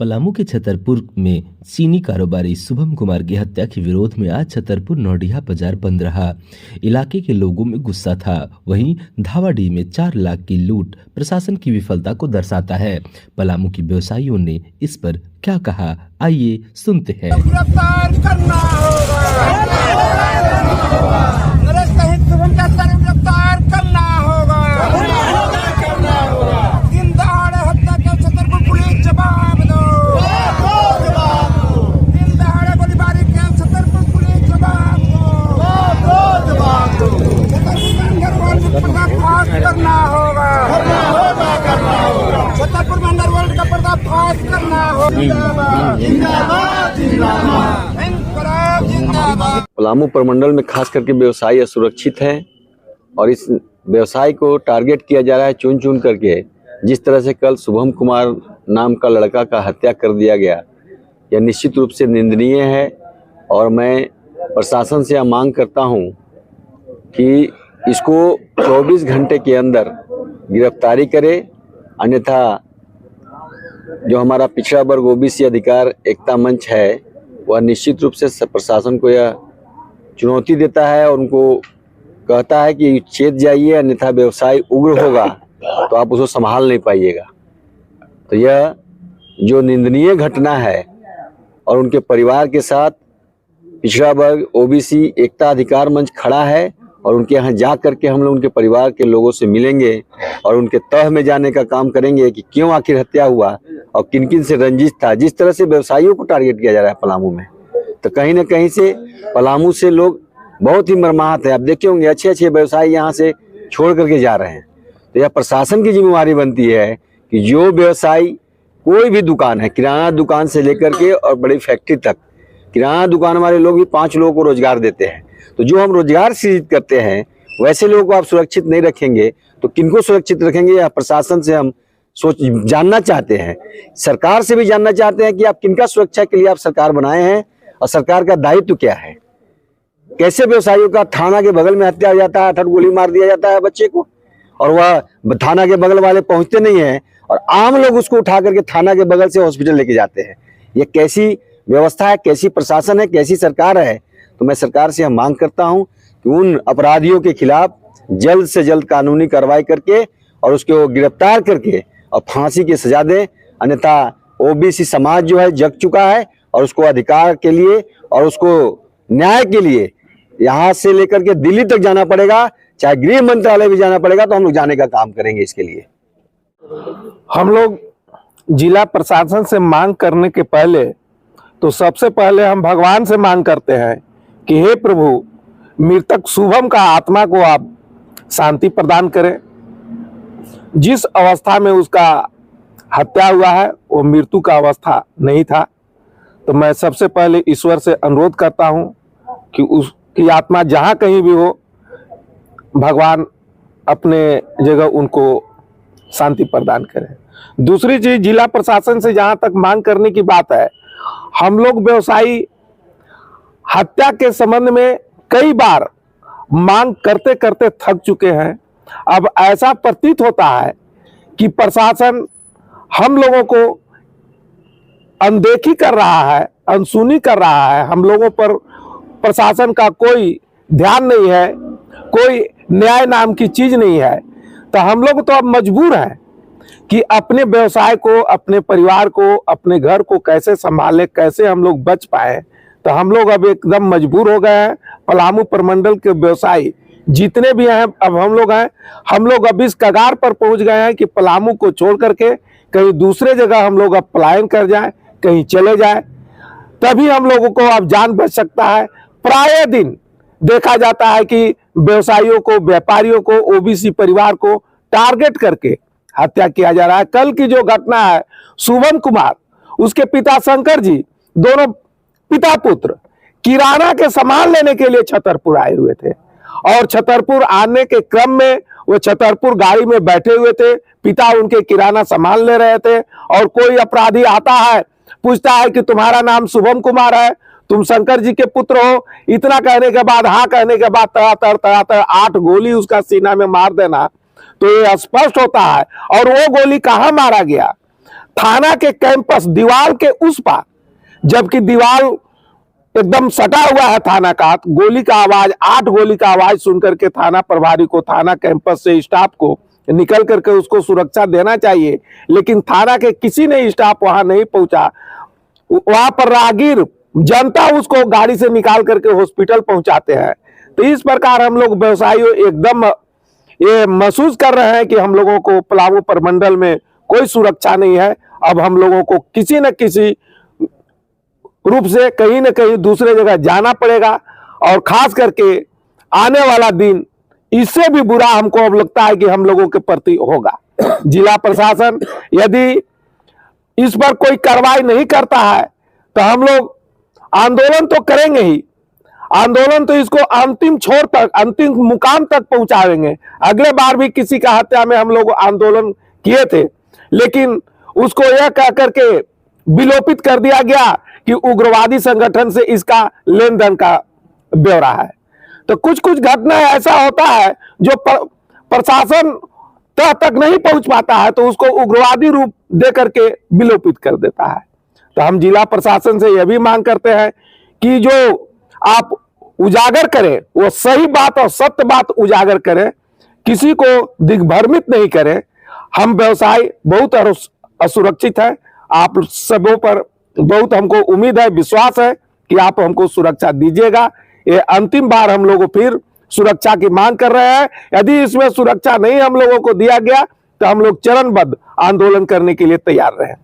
पलामू के छतरपुर में चीनी कारोबारी शुभम कुमार की हत्या के विरोध में आज छतरपुर नौडिया बाजार बंद रहा। इलाके के लोगों में गुस्सा था। वहीं धावाडीह में 4 लाख की लूट प्रशासन की विफलता को दर्शाता है। पलामू की व्यवसायियों ने इस पर क्या कहा, आइए सुनते हैं। गिरफ्तार करना होगा, गिरफ्तार करना होगा। दिन दहाड़े हत्या के छतरपुर पुलिस जवाब दो, दिन दहाड़े गोलीबारी के छतरपुर पुलिस जवाब दो। पर्दाफाश करना होगा, छतरपुर में अंडरवर्ल्ड का पर्दाफाश करना होगा। पलामू प्रमंडल में खास करके व्यवसायी असुरक्षित हैं और इस व्यवसाय को टारगेट किया जा रहा है चुन चुन करके। जिस तरह से कल शुभम कुमार नाम का लड़का का हत्या कर दिया गया, यह निश्चित रूप से निंदनीय है और मैं प्रशासन से यह मांग करता हूं कि इसको 24 घंटे के अंदर गिरफ्तारी करे, अन्यथा जो हमारा पिछड़ा वर्ग ओबीसी अधिकार एकता मंच है वह निश्चित रूप से प्रशासन को यह चुनौती देता है और उनको कहता है कि चेत जाइए, अन्यथा व्यवसाय उग्र होगा तो आप उसको संभाल नहीं पाइएगा। तो यह जो निंदनीय घटना है और उनके परिवार के साथ पिछड़ा वर्ग ओबीसी एकता अधिकार मंच खड़ा है और उनके यहाँ जा करके हम लोग उनके परिवार के लोगों से मिलेंगे और उनके तह में जाने का काम करेंगे कि क्यों आखिर हत्या हुआ और किन किन से रंजिश था। जिस तरह से व्यवसायियों को टारगेट किया जा रहा है पलामू में, तो कहीं ना कहीं से पलामू से लोग बहुत ही मर्माहत है। आप देखे होंगे अच्छे व्यवसायी यहाँ से छोड़ करके जा रहे हैं। तो यह प्रशासन की जिम्मेवारी बनती है कि जो व्यवसायी कोई भी दुकान है, किराना दुकान से लेकर के और बड़ी फैक्ट्री तक, किराना दुकान वाले लोग भी 5 लोगों को रोजगार देते हैं। तो जो हम रोजगार सृजित करते हैं वैसे लोगों को आप सुरक्षित नहीं रखेंगे तो किनको सुरक्षित रखेंगे? यह प्रशासन से हम जानना चाहते हैं, सरकार से भी जानना चाहते हैं कि आप किनका सुरक्षा के लिए आप सरकार बनाए हैं और सरकार का दायित्व क्या है। कैसे व्यवसायियों का थाना के बगल में हत्या हो जाता है, 8 गोली मार दिया जाता है बच्चे को और वह थाना के बगल वाले पहुंचते नहीं हैं और आम लोग उसको उठा करके थाना के बगल से हॉस्पिटल लेके जाते हैं। ये कैसी व्यवस्था है, कैसी प्रशासन है, कैसी सरकार है? तो मैं सरकार से हम मांग करता हूं कि उन अपराधियों के खिलाफ जल्द से जल्द कानूनी कार्रवाई करके और उसको गिरफ्तार करके और फांसी की सजा दें, अन्यथा ओबीसी समाज जो है जग चुका है और उसको अधिकार के लिए और उसको न्याय के लिए यहाँ से लेकर के दिल्ली तक जाना पड़ेगा, चाहे गृह मंत्रालय भी जाना पड़ेगा, तो हम लोग जाने का काम करेंगे। इसके लिए हम लोग जिला प्रशासन से मांग करने के पहले तो सबसे पहले हम भगवान से मांग करते हैं कि हे प्रभु, मृतक शुभम का आत्मा को आप शांति प्रदान करें। जिस अवस्था में उसका हत्या हुआ है वो मृत्यु का अवस्था नहीं था। तो मैं सबसे पहले ईश्वर से अनुरोध करता हूं कि उसकी आत्मा जहां कहीं भी हो, भगवान अपने जगह उनको शांति प्रदान करें। दूसरी चीज, जिला प्रशासन से जहां तक मांग करने की बात है, हम लोग व्यवसायी हत्या के संबंध में कई बार मांग करते करते थक चुके हैं। अब ऐसा प्रतीत होता है कि प्रशासन हम लोगों को अनदेखी कर रहा है, अनसुनी कर रहा है। हम लोगों पर प्रशासन का कोई ध्यान नहीं है, कोई न्याय नाम की चीज नहीं है। तो हम लोग तो अब मजबूर हैं कि अपने व्यवसाय को, अपने परिवार को, अपने घर को कैसे संभाले, कैसे हम लोग बच पाए। तो हम लोग अब एकदम मजबूर हो गए हैं। पलामू प्रमंडल के व्यवसायी जितने भी हैं, अब हम लोग अब इस कगार पर पहुंच गए हैं कि पलामू को छोड़ करके कहीं दूसरे जगह हम लोग अब पलायन कर जाएं, कहीं चले जाएं, तभी हम लोगों को अब जान बच सकता है। प्राय दिन देखा जाता है कि व्यवसायियों को, व्यापारियों को, ओबीसी परिवार को टारगेट करके हत्या किया जा रहा है। कल की जो घटना है, शुभम कुमार, उसके पिता शंकर जी, दोनों पिता पुत्र किराना के सामान लेने के लिए छतरपुर आए हुए थे और छतरपुर आने के क्रम में वो छतरपुर गाड़ी में बैठे हुए थे। पिता उनके किराना सामान ले रहे थे और कोई अपराधी आता है, पूछता है कि तुम्हारा नाम शुभम कुमार है, तुम शंकर जी के पुत्र हो। इतना कहने के बाद, हाँ कहने के बाद तड़ातड़ 8 गोली उसका सीना में मार देना, तो ये स्पष्ट होता है। और वो गोली कहाँ मारा गया? थाना के कैंपस दीवार के उस पार, जबकि दीवार एकदम सटा हुआ है थाना का, गोली का आवाज 8 गोली का आवाज सुनकर के थाना प्रभारी को, थाना कैंपस से स्टाफ को निकल करके उसको सुरक्षा देना चाहिए, लेकिन थाना के किसी ने स्टाफ वहां नहीं पहुंचा। वहां पर राहगीर जनता उसको गाड़ी से निकाल करके हॉस्पिटल पहुंचाते हैं। तो इस प्रकार हम लोग व्यवसायियों एकदम ये महसूस कर रहे हैं कि हम लोगों को पलामू प्रमंडल में कोई सुरक्षा नहीं है। अब हम लोगों को किसी न किसी रूप से कहीं न कहीं दूसरे जगह जाना पड़ेगा, और खास करके आने वाला दिन इससे भी बुरा हमको अब लगता है कि हम लोगों के प्रति होगा। जिला प्रशासन यदि इस पर कोई कार्रवाई नहीं करता है तो हम लोग आंदोलन तो करेंगे ही, आंदोलन तो इसको अंतिम छोर तक, अंतिम मुकाम तक पहुंचाएंगे। अगले बार भी किसी का हत्या में हम लोग आंदोलन किए थे, लेकिन उसको यह कह करके विलोपित कर दिया गया कि उग्रवादी संगठन से इसका लेन देन का ब्यौरा है। तो कुछ कुछ घटना ऐसा होता है जो प्रशासन तह तक नहीं पहुंच पाता है, तो उसको उग्रवादी रूप दे करके विलोपित कर देता है। तो हम जिला प्रशासन से यह भी मांग करते हैं कि जो आप उजागर करें वो सही बात और सत्य बात उजागर करें, किसी को दिग्भ्रमित नहीं करें। हम व्यवसाय बहुत असुरक्षित है, आप सबों पर बहुत हमको उम्मीद है, विश्वास है कि आप हमको सुरक्षा दीजिएगा। ये अंतिम बार हम लोग फिर सुरक्षा की मांग कर रहे हैं। यदि इसमें सुरक्षा नहीं हम लोगों को दिया गया तो हम लोग चरणबद्ध आंदोलन करने के लिए तैयार रहे।